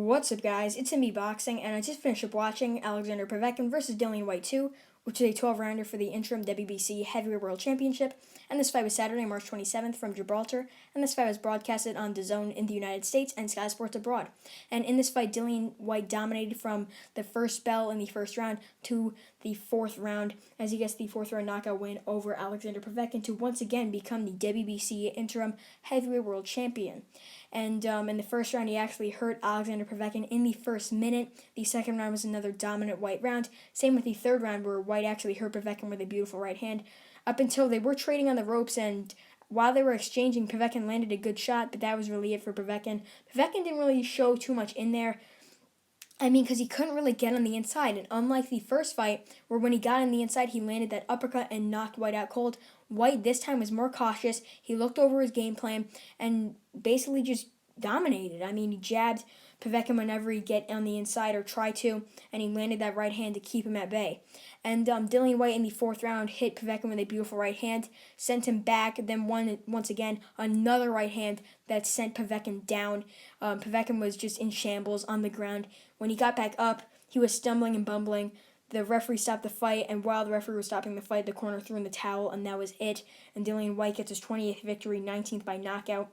What's up, guys? It's me Boxing, and I just finished up watching Alexander Povetkin versus Dillian Whyte 2, which is a 12-rounder for the interim WBC Heavyweight World Championship. And this fight was Saturday, March 27th from Gibraltar, and this fight was broadcasted on DAZN in the United States and Sky Sports abroad. And in this fight, Dillian Whyte dominated from the first bell in the first round to the fourth round, as he gets the fourth round knockout win over Alexander Povetkin to once again become the WBC interim Heavyweight World Champion. And in the first round, he actually hurt Alexander Povetkin in the first minute. The second round was another dominant Whyte round. Same with the third round, where Whyte actually hurt Povetkin with a beautiful right hand. Up until they were trading on the ropes, and while they were exchanging, Povetkin landed a good shot, but that was really it for Povetkin. Povetkin didn't really show too much in there. Because he couldn't really get on the inside. And unlike the first fight, where when he got on the inside, he landed that uppercut and knocked Whyte out cold, Whyte this time was more cautious. He looked over his game plan and basically just dominated. He jabbed Povetkin whenever he'd get on the inside or try to, and he landed that right hand to keep him at bay. And Dillian Whyte in the fourth round hit Povetkin with a beautiful right hand, sent him back, then once again another right hand that sent Povetkin down. Povetkin was just in shambles on the ground. When he got back up, he was stumbling and bumbling. The referee stopped the fight, and while the referee was stopping the fight, the corner threw in the towel, and that was it. And Dillian Whyte gets his 28th victory, 19th by knockout.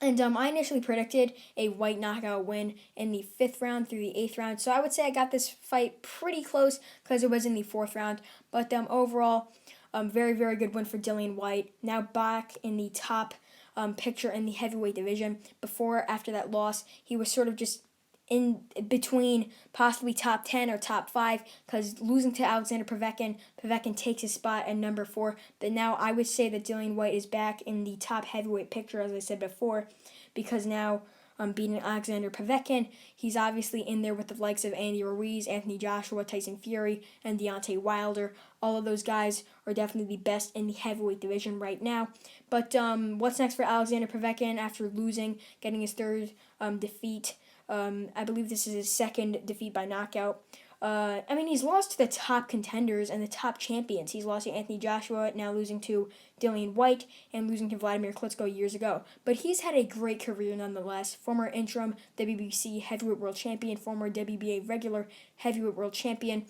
And I initially predicted a Whyte knockout win in the 5th round through the 8th round. So I would say I got this fight pretty close because it was in the 4th round. But overall, very, very good win for Dillian Whyte. Now back in the top picture in the heavyweight division. After that loss, he was sort of just in between possibly top 10 or top 5, because losing to Alexander Povetkin takes his spot at number 4. But now I would say that Dillian Whyte is back in the top heavyweight picture, as I said before, because now beating Alexander Povetkin, he's obviously in there with the likes of Andy Ruiz, Anthony Joshua, Tyson Fury, and Deontay Wilder. All of those guys are definitely the best in the heavyweight division right now. But what's next for Alexander Povetkin after losing, getting his third defeat? I believe this is his second defeat by knockout. He's lost to the top contenders and the top champions. He's lost to Anthony Joshua, now losing to Dillian Whyte, and losing to Vladimir Klitschko years ago. But he's had a great career nonetheless. Former interim WBC heavyweight world champion, former WBA regular heavyweight world champion.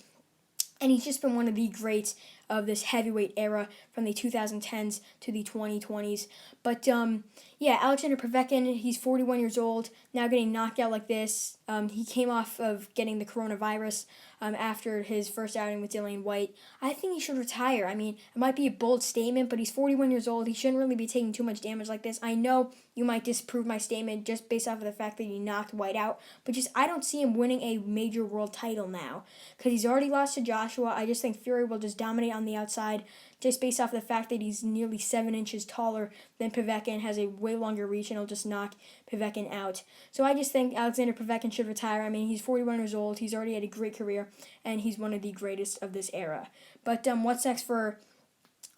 And he's just been one of the greats of this heavyweight era from the 2010s to the 2020s. But, Alexander Povetkin, he's 41 years old, now getting knocked out like this. He came off of getting the coronavirus after his first outing with Dillian Whyte. I think he should retire. It might be a bold statement, but he's 41 years old. He shouldn't really be taking too much damage like this. I know you might disprove my statement just based off of the fact that he knocked Whyte out, but I don't see him winning a major world title now, because he's already lost to Joshua. I just think Fury will just dominate on the outside, just based off the fact that he's nearly 7 inches taller than Povetkin, has a way longer reach, and he'll just knock Povetkin out. So I just think Alexander Povetkin should retire. He's 41 years old. He's already had a great career, and he's one of the greatest of this era. But what's next for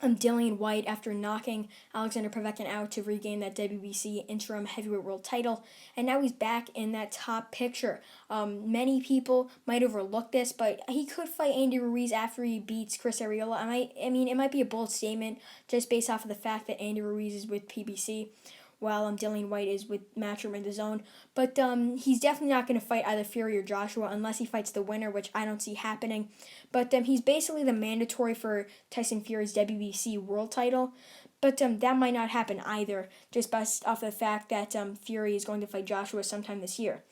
Dillian Whyte after knocking Alexander Povetkin out to regain that WBC interim heavyweight world title? And now he's back in that top picture. Many people might overlook this, but he could fight Andy Ruiz after he beats Chris Arreola. It might be a bold statement just based off of the fact that Andy Ruiz is with PBC, while Dillian Whyte is with Matchroom and DAZN. But he's definitely not going to fight either Fury or Joshua unless he fights the winner, which I don't see happening. But he's basically the mandatory for Tyson Fury's WBC world title. But that might not happen either, just based off the fact that Fury is going to fight Joshua sometime this year.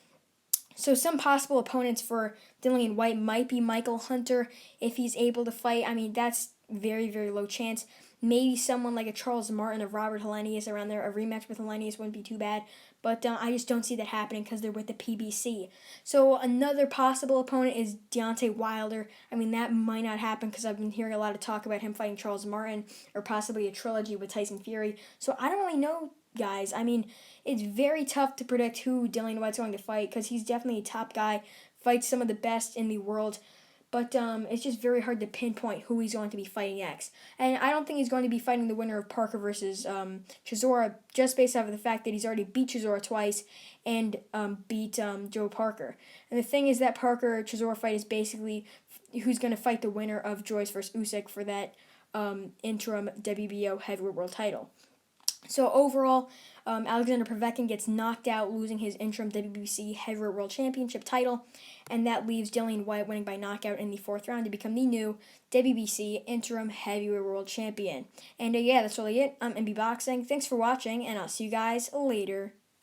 So some possible opponents for Dillian Whyte might be Michael Hunter if he's able to fight. That's very, very low chance. Maybe someone like a Charles Martin or Robert Helenius around there. A rematch with Helenius wouldn't be too bad. But I just don't see that happening because they're with the PBC. So another possible opponent is Deontay Wilder. That might not happen because I've been hearing a lot of talk about him fighting Charles Martin or possibly a trilogy with Tyson Fury. So I don't really know, guys. It's very tough to predict who Dillian Whyte's going to fight because he's definitely a top guy, fights some of the best in the world. But it's just very hard to pinpoint who he's going to be fighting next. And I don't think he's going to be fighting the winner of Parker versus Chisora, just based off of the fact that he's already beat Chisora twice and beat Joe Parker. And the thing is that Parker-Chisora fight is basically who's going to fight the winner of Joyce versus Usyk for that interim WBO heavyweight world title. So overall, Alexander Povetkin gets knocked out, losing his interim WBC Heavyweight World Championship title, and that leaves Dillian Whyte winning by knockout in the fourth round to become the new WBC Interim Heavyweight World Champion. And yeah, that's really it. I'm MB Boxing. Thanks for watching, and I'll see you guys later.